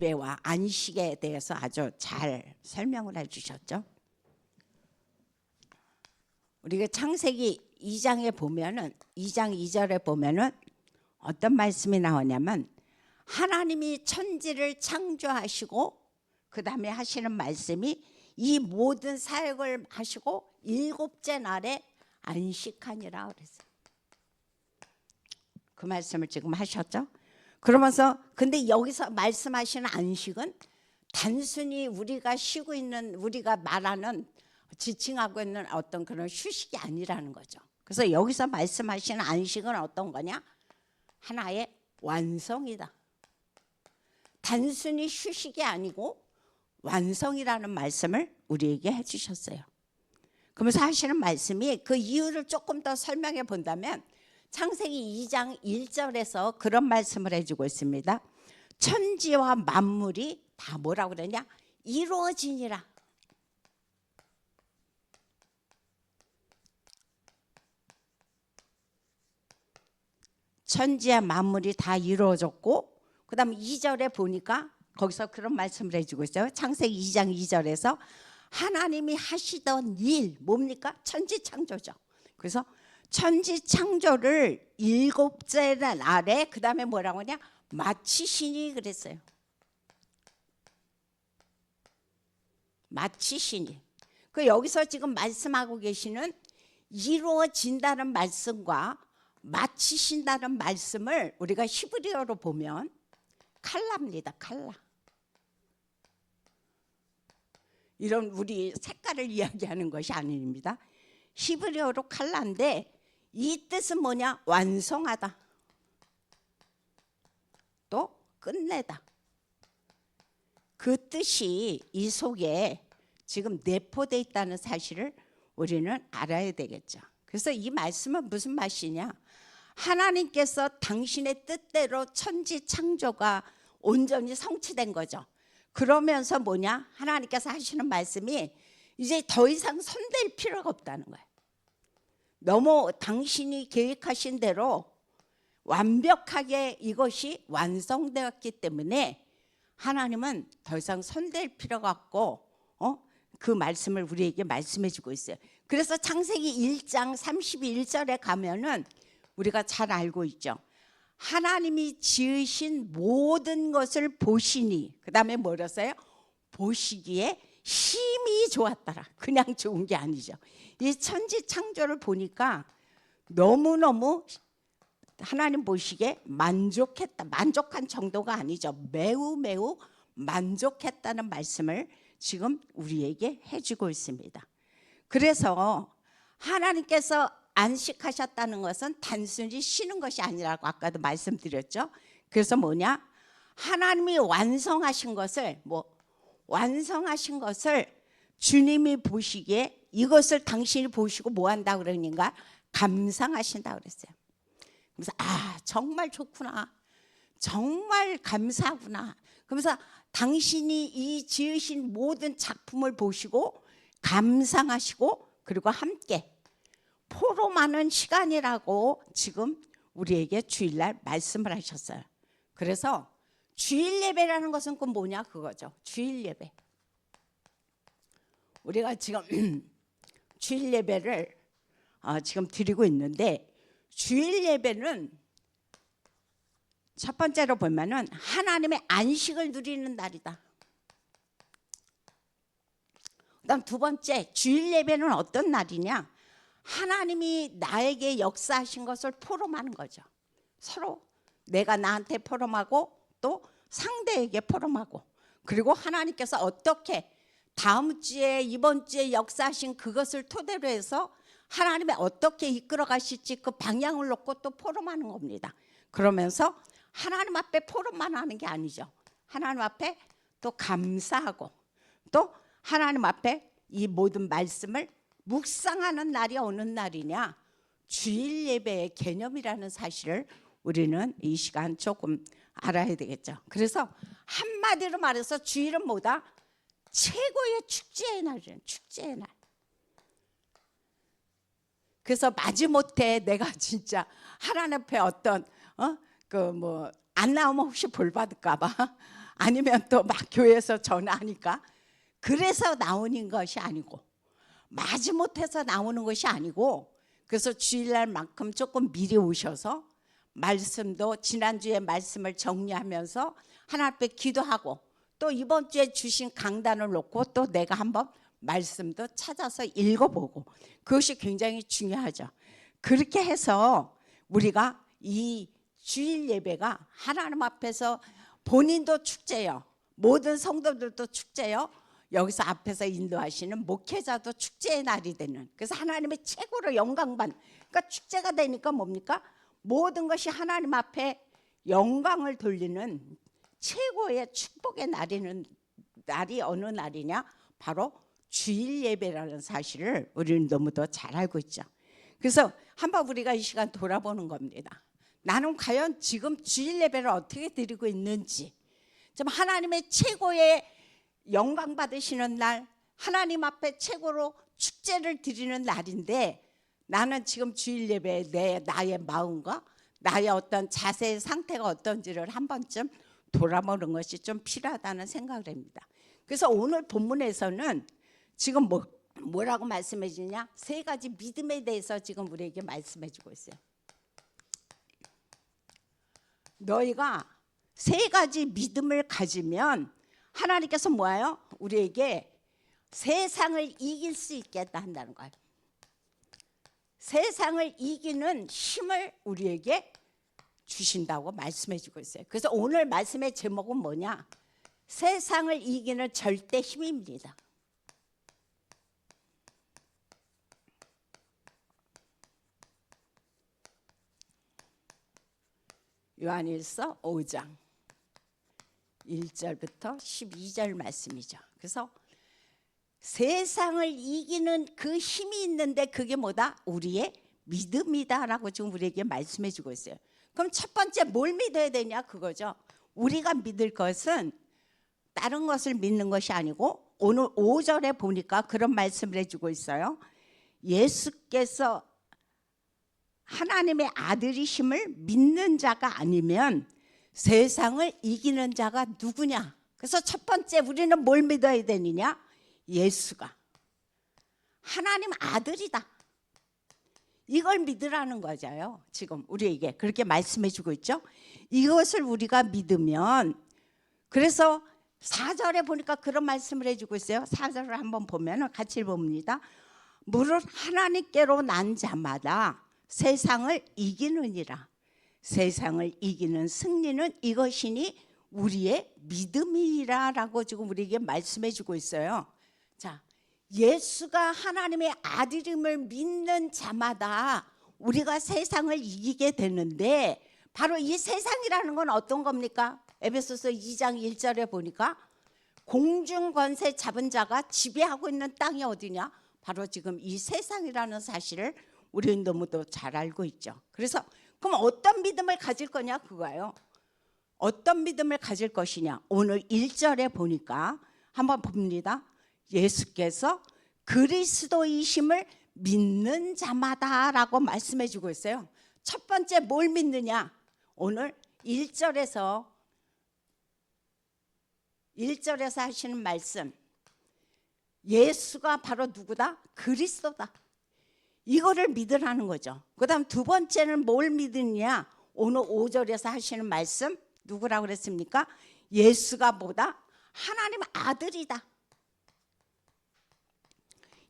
예배와 안식에 대해서 아주 잘 설명을 해주셨죠. 우리가 창세기 2장에 보면은 2장 2절에 보면은 어떤 말씀이 나오냐면 하나님이 천지를 창조하시고 그 다음에 하시는 말씀이 이 모든 사역을 하시고 일곱째 날에 안식하니라 그랬어요. 그 말씀을 지금 하셨죠. 그러면서 근데 여기서 말씀하시는 안식은 단순히 우리가 쉬고 있는 우리가 말하는 지칭하고 있는 어떤 그런 휴식이 아니라는 거죠. 그래서 여기서 말씀하시는 안식은 어떤 거냐? 하나의 완성이다. 단순히 휴식이 아니고 완성이라는 말씀을 우리에게 해주셨어요. 그러면서 하시는 말씀이 그 이유를 조금 더 설명해 본다면 창세기 2장 1절에서 그런 말씀을 해주고 있습니다. 천지와 만물이 다 뭐라고 그러냐? 이루어지니라. 천지와 만물이 다 이루어졌고 그 다음 2절에 보니까 거기서 그런 말씀을 해주고 있어요. 창세기 2장 2절에서 하나님이 하시던 일 뭡니까? 천지 창조죠. 그래서 천지 창조를 일곱째 날에 그 다음에 뭐라고 하냐? 마치시니 그랬어요. 마치시니. 그 여기서 지금 말씀하고 계시는 이루어진다는 말씀과 마치신다는 말씀을 우리가 히브리어로 보면 칼라입니다. 칼라. 이런 우리 색깔을 이야기하는 것이 아닙니다. 히브리어로 칼라인데 이 뜻은 뭐냐? 완성하다. 또 끝내다. 그 뜻이 이 속에 지금 내포되어 있다는 사실을 우리는 알아야 되겠죠. 그래서 이 말씀은 무슨 말이냐? 하나님께서 당신의 뜻대로 천지 창조가 온전히 성취된 거죠. 그러면서 뭐냐? 하나님께서 하시는 말씀이 이제 더 이상 손댈 필요가 없다는 거예요. 너무 당신이 계획하신 대로 완벽하게 이것이 완성되었기 때문에 하나님은 더 이상 손댈 필요가 없고 그 말씀을 우리에게 말씀해 주고 있어요. 그래서 창세기 1장 31절에 가면은 우리가 잘 알고 있죠. 하나님이 지으신 모든 것을 보시니 그 다음에 뭐랬어요? 보시기에 심히 좋았더라. 그냥 좋은 게 아니죠. 이 천지 창조를 보니까 너무너무 하나님 보시기에 만족했다. 만족한 정도가 아니죠. 매우 매우 만족했다는 말씀을 지금 우리에게 해주고 있습니다. 그래서 하나님께서 안식하셨다는 것은 단순히 쉬는 것이 아니라고 아까도 말씀드렸죠. 그래서 뭐냐? 하나님이 완성하신 것을 완성하신 것을 주님이 보시기에 이것을 당신이 보시고 뭐 한다 그러니까 감상하신다 그랬어요. 그래서 정말 좋구나. 정말 감사하구나. 그러면서 당신이 이 지으신 모든 작품을 보시고 감상하시고 그리고 함께 포럼하는 시간이라고 지금 우리에게 주일날 말씀을 하셨어요. 그래서 주일 예배라는 것은 그 뭐냐 그거죠. 주일 예배. 우리가 지금 주일 예배를 지금 드리고 있는데 주일 예배는 첫 번째로 보면은 하나님의 안식을 누리는 날이다. 그다음 두 번째 주일 예배는 어떤 날이냐? 하나님이 나에게 역사하신 것을 포럼하는 거죠. 서로 내가 나한테 포럼하고 또 상대에게 포럼하고 그리고 하나님께서 어떻게 다음 주에 이번 주에 역사하신 그것을 토대로 해서 하나님이 어떻게 이끌어 가실지 그 방향을 놓고 또 포럼하는 겁니다. 그러면서 하나님 앞에 포럼만 하는 게 아니죠. 하나님 앞에 또 감사하고 또 하나님 앞에 이 모든 말씀을 묵상하는 날이 어느 날이냐? 주일 예배의 개념이라는 사실을 우리는 이 시간 조금 알아야 되겠죠. 그래서 한마디로 말해서 주일은 뭐다? 최고의 축제의 날이에요. 축제의 날. 그래서 마지못해 내가 진짜 하나님 앞에 어떤 안 나오면 혹시 벌 받을까 봐 아니면 또 막 교회에서 전화하니까 그래서 나오는 것이 아니고 마지못해서 나오는 것이 아니고 그래서 주일날만큼 조금 미리 오셔서 말씀도 지난주에 말씀을 정리하면서 하나님 앞에 기도하고 또 이번 주에 주신 강단을 놓고 또 내가 한번 말씀도 찾아서 읽어보고 그것이 굉장히 중요하죠. 그렇게 해서 우리가 이 주일 예배가 하나님 앞에서 본인도 축제요, 모든 성도들도 축제요, 여기서 앞에서 인도하시는 목회자도 축제의 날이 되는, 그래서 하나님의 최고로 영광받는, 그러니까 축제가 되니까 뭡니까? 모든 것이 하나님 앞에 영광을 돌리는 최고의 축복의 날이 어느 날이냐? 바로 주일 예배라는 사실을 우리는 너무도 잘 알고 있죠. 그래서 한번 우리가 이 시간 돌아보는 겁니다. 나는 과연 지금 주일 예배를 어떻게 드리고 있는지, 좀 하나님의 최고의 영광 받으시는 날, 하나님 앞에 최고로 축제를 드리는 날인데 나는 지금 주일 예배에 나의 마음과 나의 어떤 자세의 상태가 어떤지를 한 번쯤 돌아보는 것이 좀 필요하다는 생각을 합니다. 그래서 오늘 본문에서는 지금 뭐라고 말씀해 주냐? 세 가지 믿음에 대해서 지금 우리에게 말씀해 주고 있어요. 너희가 세 가지 믿음을 가지면 하나님께서 뭐예요? 우리에게 세상을 이길 수 있게 한다는 거예요. 세상을 이기는 힘을 우리에게 주신다고 말씀해 주고 있어요. 그래서 오늘 말씀의 제목은 뭐냐? 세상을 이기는 절대 힘입니다. 요한일서 5장 1절부터 12절 말씀이죠. 그래서 세상을 이기는 그 힘이 있는데 그게 뭐다? 우리의 믿음이다라고 지금 우리에게 말씀해 주고 있어요. 그럼 첫 번째 뭘 믿어야 되냐? 그거죠. 우리가 믿을 것은 다른 것을 믿는 것이 아니고 오늘 5절에 보니까 그런 말씀을 해주고 있어요. 예수께서 하나님의 아들이심을 믿는 자가 아니면 세상을 이기는 자가 누구냐? 그래서 첫 번째 우리는 뭘 믿어야 되느냐? 예수가 하나님 아들이다. 이걸 믿으라는 거죠. 지금 우리에게 그렇게 말씀해 주고 있죠. 이것을 우리가 믿으면, 그래서 4절에 보니까 그런 말씀을 해주고 있어요. 4절을 한번 보면 같이 봅니다. 무릇 하나님께로 난 자마다 세상을 이기느니라. 세상을 이기는 승리는 이것이니 우리의 믿음이라 라고 지금 우리에게 말씀해 주고 있어요. 자, 예수가 하나님의 아들임을 믿는 자마다 우리가 세상을 이기게 되는데, 바로 이 세상이라는 건 어떤 겁니까? 에베소서 2장 1절에 보니까 공중 권세 잡은 자가 지배하고 있는 땅이 어디냐? 바로 지금 이 세상이라는 사실을 우리는 너무도 잘 알고 있죠. 그래서 그럼 어떤 믿음을 가질 거냐? 그거예요. 어떤 믿음을 가질 것이냐? 오늘 1절에 보니까 한번 봅니다. 예수께서 그리스도이심을 믿는 자마다라고 말씀해 주고 있어요. 첫 번째 뭘 믿느냐? 오늘 1절에서 하시는 말씀, 예수가 바로 누구다? 그리스도다. 이거를 믿으라는 거죠. 그 다음 두 번째는 뭘 믿느냐? 오늘 5절에서 하시는 말씀, 누구라고 그랬습니까? 예수가 뭐다? 하나님 아들이다.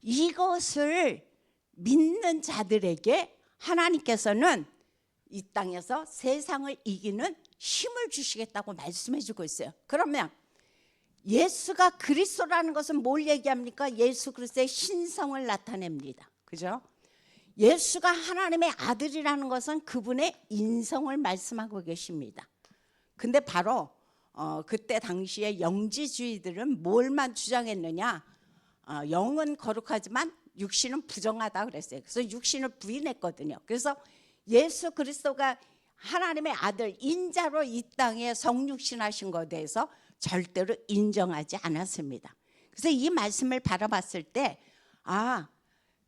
이것을 믿는 자들에게 하나님께서는 이 땅에서 세상을 이기는 힘을 주시겠다고 말씀해 주고 있어요. 그러면 예수가 그리스도라는 것은 뭘 얘기합니까? 예수 그리스도의 신성을 나타냅니다. 그죠? 예수가 하나님의 아들이라는 것은 그분의 인성을 말씀하고 계십니다. 근데 바로 그때 당시에 영지주의들은 뭘만 주장했느냐? 영은 거룩하지만 육신은 부정하다 그랬어요. 그래서 육신을 부인했거든요. 그래서 예수 그리스도가 하나님의 아들 인자로 이 땅에 성육신하신 것에 대해서 절대로 인정하지 않았습니다. 그래서 이 말씀을 바라봤을 때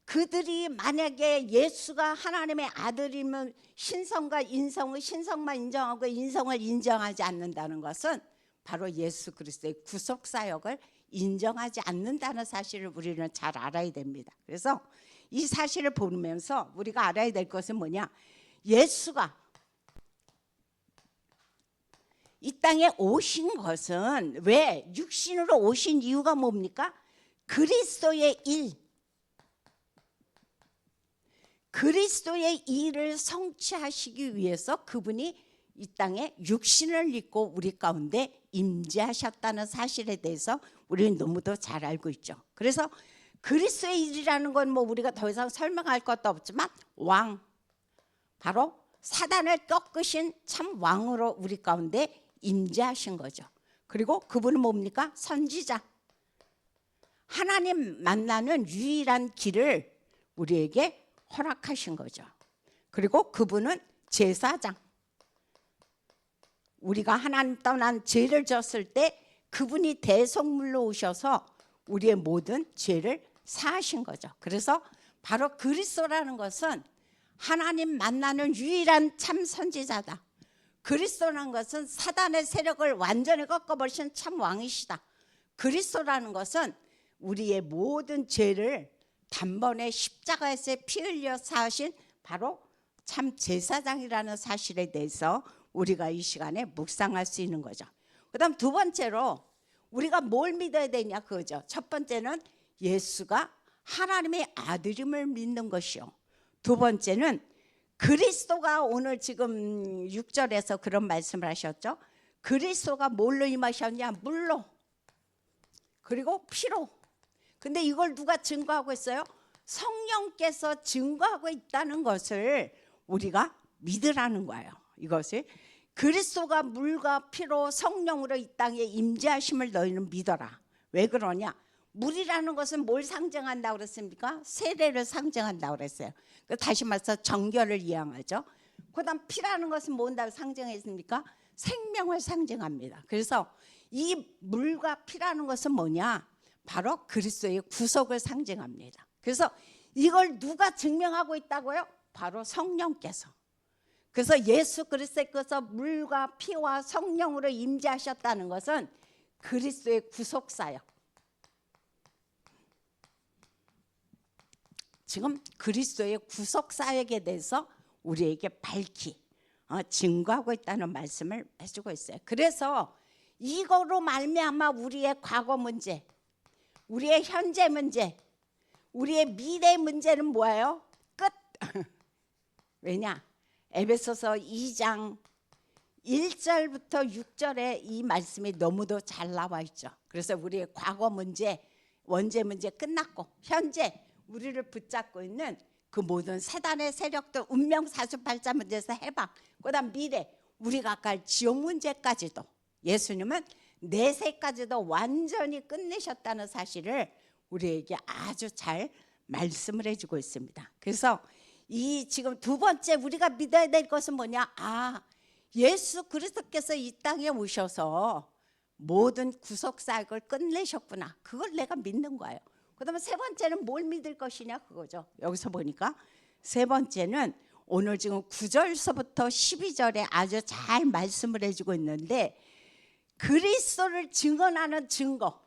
그들이 만약에 예수가 하나님의 아들이면 신성과 인성을 신성만 인정하고 인성을 인정하지 않는다는 것은 바로 예수 그리스도의 구속 사역을 인정하지 않는다는 사실을 우리는 잘 알아야 됩니다. 그래서 이 사실을 보면서 우리가 알아야 될 것은 뭐냐? 예수가 이 땅에 오신 것은, 왜 육신으로 오신 이유가 뭡니까? 그리스도의 일, 그리스도의 일을 성취하시기 위해서 그분이 이 땅에 육신을 입고 우리 가운데 임재하셨다는 사실에 대해서 우리는 너무도 잘 알고 있죠. 그래서 그리스도의 일이라는 건 뭐 우리가 더 이상 설명할 것도 없지만 왕, 바로 사단을 꺾으신 참 왕으로 우리 가운데 임재하신 거죠. 그리고 그분은 뭡니까? 선지자. 하나님 만나는 유일한 길을 우리에게 허락하신 거죠. 그리고 그분은 제사장. 우리가 하나님 떠난 죄를 졌을 때 그분이 대속물로 오셔서 우리의 모든 죄를 사하신 거죠. 그래서 바로 그리스도라는 것은 하나님 만나는 유일한 참 선지자다. 그리스도라는 것은 사단의 세력을 완전히 꺾어버리신 참 왕이시다. 그리스도라는 것은 우리의 모든 죄를 단번에 십자가에서 피 흘려 사하신 바로 참 제사장이라는 사실에 대해서 우리가 이 시간에 묵상할 수 있는 거죠. 그 다음 두 번째로 우리가 뭘 믿어야 되냐 그거죠. 첫 번째는 예수가 하나님의 아들임을 믿는 것이요. 두 번째는 그리스도가, 오늘 지금 6절에서 그런 말씀을 하셨죠. 그리스도가 뭘로 임하셨냐? 물로, 그리고 피로. 근데 이걸 누가 증거하고 있어요? 성령께서 증거하고 있다는 것을 우리가 믿으라는 거예요. 이것을 그리스도가 물과 피로 성령으로 이 땅에 임재하심을 너희는 믿어라. 왜 그러냐? 물이라는 것은 뭘 상징한다고 그랬습니까? 세례를 상징한다고 그랬어요. 다시 말해서 정결을 이양하죠. 그 다음 피라는 것은 뭔다고 상징했습니까? 생명을 상징합니다. 그래서 이 물과 피라는 것은 뭐냐? 바로 그리스도의 구속을 상징합니다. 그래서 이걸 누가 증명하고 있다고요? 바로 성령께서. 그래서 예수 그리스도께서 물과 피와 성령으로 임재하셨다는 것은 그리스도의 구속 사역, 지금 그리스도의 구속 사역에 대해서 우리에게 밝히 증거하고 있다는 말씀을 해주고 있어요. 그래서 이거로 말미암아 우리의 과거 문제, 우리의 현재 문제, 우리의 미래 문제는 뭐예요? 끝. 왜냐? 에베소서 2장 1절부터 6절에 이 말씀이 너무도 잘 나와 있죠. 그래서 우리의 과거 문제, 원죄 문제 끝났고, 현재 우리를 붙잡고 있는 그 모든 사단의 세력들, 운명 사주팔자 문제에서 해방, 그다음 미래 우리가 갈 지옥 문제까지도 예수님은 내세까지도 완전히 끝내셨다는 사실을 우리에게 아주 잘 말씀을 해주고 있습니다. 그래서 이 지금 두 번째 우리가 믿어야 될 것은 뭐냐? 예수 그리스도께서 이 땅에 오셔서 모든 구속 사역을 끝내셨구나. 그걸 내가 믿는 거예요. 그다음에 세 번째는 뭘 믿을 것이냐 그거죠. 여기서 보니까 세 번째는 오늘 지금 9절서부터 12절에 아주 잘 말씀을 해주고 있는데, 그리스도를 증언하는 증거,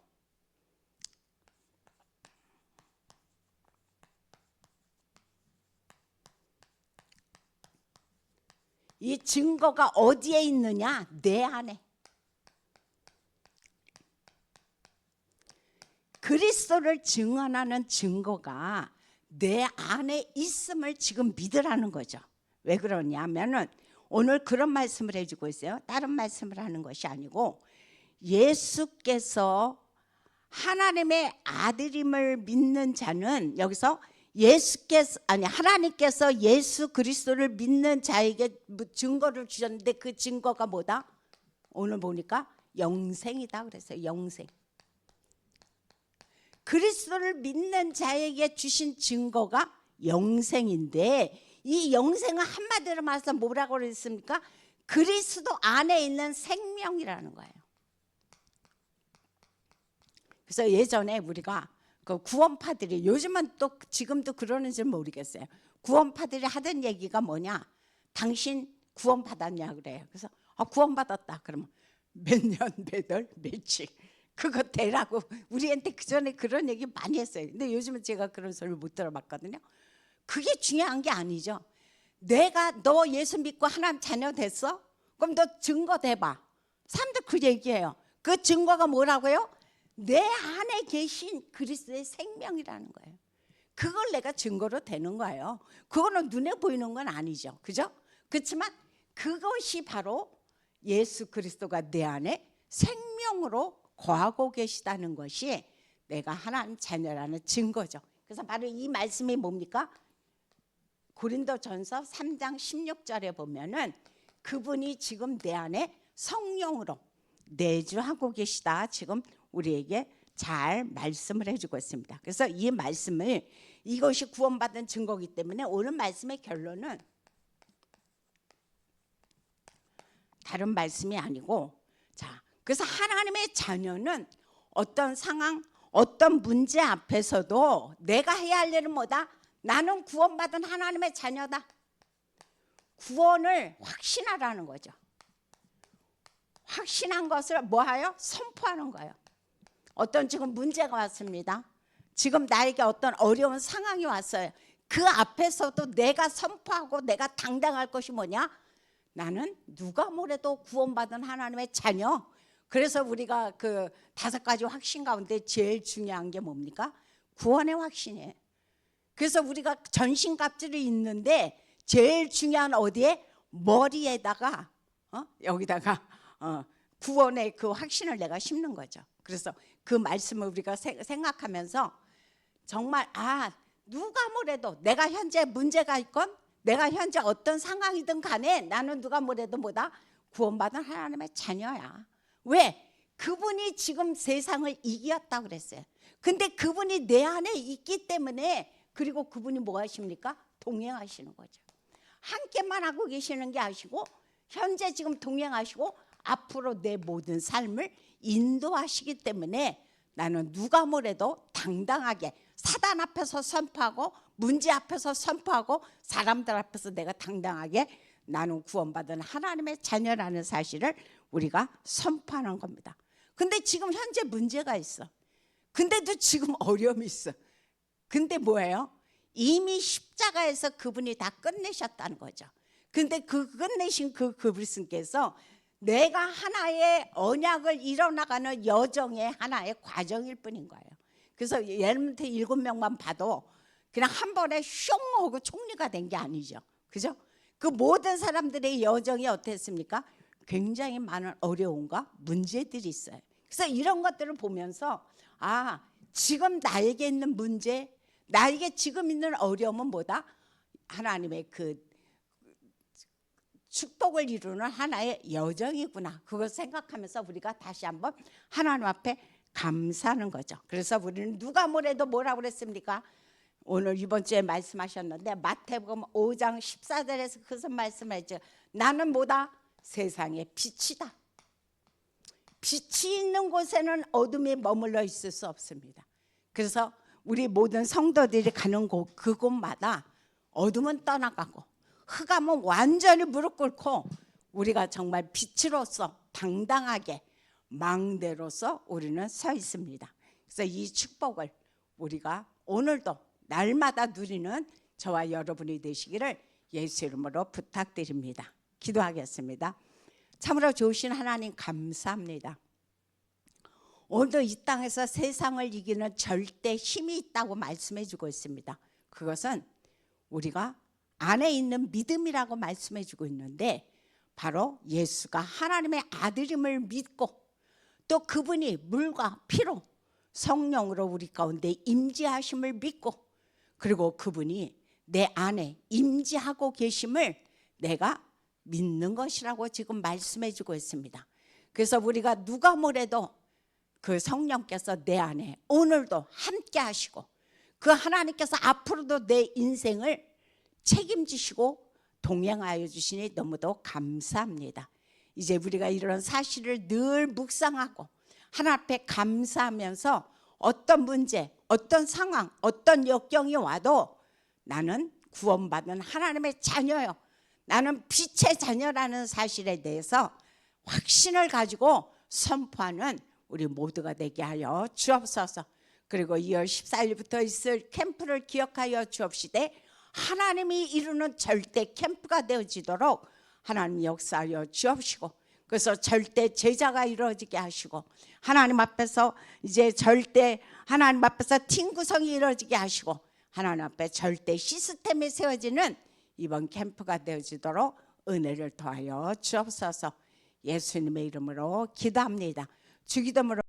이 증거가 어디에 있느냐? 내 안에. 그리스도를 증언하는 증거가 내 안에 있음을 지금 믿으라는 거죠. 왜 그러냐면은 오늘 그런 말씀을 해주고 있어요. 다른 말씀을 하는 것이 아니고, 예수께서 하나님의 아들임을 믿는 자는, 여기서 하나님께서 예수 그리스도를 믿는 자에게 증거를 주셨는데 그 증거가 뭐다? 오늘 보니까 영생이다 그랬어요. 영생. 그리스도를 믿는 자에게 주신 증거가 영생인데, 이 영생은 한마디로 말해서 뭐라고 그랬습니까? 그리스도 안에 있는 생명이라는 거예요. 그래서 예전에 우리가 그 구원파들이, 요즘은 또 지금도 그러는지 모르겠어요. 구원파들이 하던 얘기가 뭐냐? 당신 구원받았냐 그래요. 그래서 구원받았다. 그러면 몇 년, 몇 월, 며칠 그거 되라고 우리한테 그전에 그런 얘기 많이 했어요. 근데 요즘은 제가 그런 소리를 못 들어봤거든요. 그게 중요한 게 아니죠. 내가 너 예수 믿고 하나님 자녀 됐어? 그럼 너 증거 대봐. 사람들 그 얘기해요. 그 증거가 뭐라고요? 내 안에 계신 그리스도의 생명이라는 거예요. 그걸 내가 증거로 되는 거예요. 그거는 눈에 보이는 건 아니죠. 그죠? 그렇지만 그것이 바로 예수 그리스도가 내 안에 생명으로 거하고 계시다는 것이 내가 하나님 자녀라는 증거죠. 그래서 바로 이 말씀이 뭡니까? 고린도전서 3장 16절에 보면은 그분이 지금 내 안에 성령으로 내주하고 계시다. 지금 우리에게 잘 말씀을 해주고 있습니다. 그래서 이 말씀을 이것이 구원받은 증거이기 때문에 오늘 말씀의 결론은 다른 말씀이 아니고, 자, 그래서 하나님의 자녀는 어떤 상황, 어떤 문제 앞에서도 내가 해야 할 일은 뭐다? 나는 구원받은 하나님의 자녀다. 구원을 확신하라는 거죠. 확신한 것을 뭐하여? 선포하는 거예요. 어떤 지금 문제가 왔습니다. 지금 나에게 어떤 어려운 상황이 왔어요. 그 앞에서도 내가 선포하고 내가 당당할 것이 뭐냐? 나는 누가 뭐래도 구원받은 하나님의 자녀. 그래서 우리가 그 5가지 확신 가운데 제일 중요한 게 뭡니까? 구원의 확신이에요. 그래서 우리가 전신갑주를 입는데 제일 중요한 어디에? 머리에다가 여기다가 구원의 그 확신을 내가 심는 거죠. 그래서 그 말씀을 우리가 생각하면서 정말 누가 뭐래도 내가 현재 문제가 있건 내가 현재 어떤 상황이든 간에 나는 누가 뭐래도 뭐다? 구원받은 하나님의 자녀야. 왜? 그분이 지금 세상을 이겼다고 그랬어요. 근데 그분이 내 안에 있기 때문에, 그리고 그분이 뭐 하십니까? 동행하시는 거죠. 함께만 하고 계시는 게 아니고 현재 지금 동행하시고 앞으로 내 모든 삶을 인도하시기 때문에 나는 누가 뭐래도 당당하게 사단 앞에서 선포하고 문제 앞에서 선포하고 사람들 앞에서 내가 당당하게 나는 구원받은 하나님의 자녀라는 사실을 우리가 선포하는 겁니다. 근데 지금 현재 문제가 있어. 근데도 지금 어려움이 있어. 근데 뭐예요? 이미 십자가에서 그분이 다 끝내셨다는 거죠. 근데 그 끝내신 그 그리스도께서 내가 하나의 언약을 이뤄나가는 여정의 하나의 과정일 뿐인 거예요. 그래서 예를 들어 7명만 봐도 그냥 한 번에 슝 하고 총리가 된 게 아니죠. 그죠? 그 모든 사람들의 여정이 어땠습니까? 굉장히 많은 어려움과 문제들이 있어요. 그래서 이런 것들을 보면서 지금 나에게 있는 문제, 나에게 지금 있는 어려움은 뭐다? 하나님의 그 축복을 이루는 하나의 여정이구나. 그걸 생각하면서 우리가 다시 한번 하나님 앞에 감사하는 거죠. 그래서 우리는 누가 뭐래도 뭐라고 그랬습니까? 오늘 이번 주에 말씀하셨는데 마태복음 5장 14절에서 그것을 말씀했죠. 나는 뭐다? 세상의 빛이다. 빛이 있는 곳에는 어둠이 머물러 있을 수 없습니다. 그래서 우리 모든 성도들이 가는 곳, 그곳마다 어둠은 떠나가고 흑암은 완전히 무릎 꿇고 우리가 정말 빛으로서 당당하게 망대로서 우리는 서 있습니다. 그래서 이 축복을 우리가 오늘도 날마다 누리는 저와 여러분이 되시기를 예수 이름으로 부탁드립니다. 기도하겠습니다. 참으로 좋으신 하나님 감사합니다. 오늘도 이 땅에서 세상을 이기는 절대 힘이 있다고 말씀해 주고 있습니다. 그것은 우리가 안에 있는 믿음이라고 말씀해 주고 있는데 바로 예수가 하나님의 아들임을 믿고 또 그분이 물과 피로 성령으로 우리 가운데 임재하심을 믿고 그리고 그분이 내 안에 임재하고 계심을 내가 믿는 것이라고 지금 말씀해 주고 있습니다. 그래서 우리가 누가 뭐래도 그 성령께서 내 안에 오늘도 함께 하시고 그 하나님께서 앞으로도 내 인생을 책임지시고 동행하여 주시니 너무도 감사합니다. 이제 우리가 이런 사실을 늘 묵상하고 하나님 앞에 감사하면서 어떤 문제, 어떤 상황, 어떤 역경이 와도 나는 구원받은 하나님의 자녀요. 나는 빛의 자녀라는 사실에 대해서 확신을 가지고 선포하는 우리 모두가 되게 하여 주옵소서. 그리고 2월 14일부터 있을 캠프를 기억하여 주옵시되 하나님이 이루는 절대 캠프가 되어지도록 하나님 역사하여 주옵시고, 그래서 절대 제자가 이루어지게 하시고, 하나님 앞에서 이제 절대 하나님 앞에서 팀 구성이 이루어지게 하시고, 하나님 앞에 절대 시스템이 세워지는 이번 캠프가 되어지도록 은혜를 더하여 주옵소서. 예수님의 이름으로 기도합니다. 주기도문으로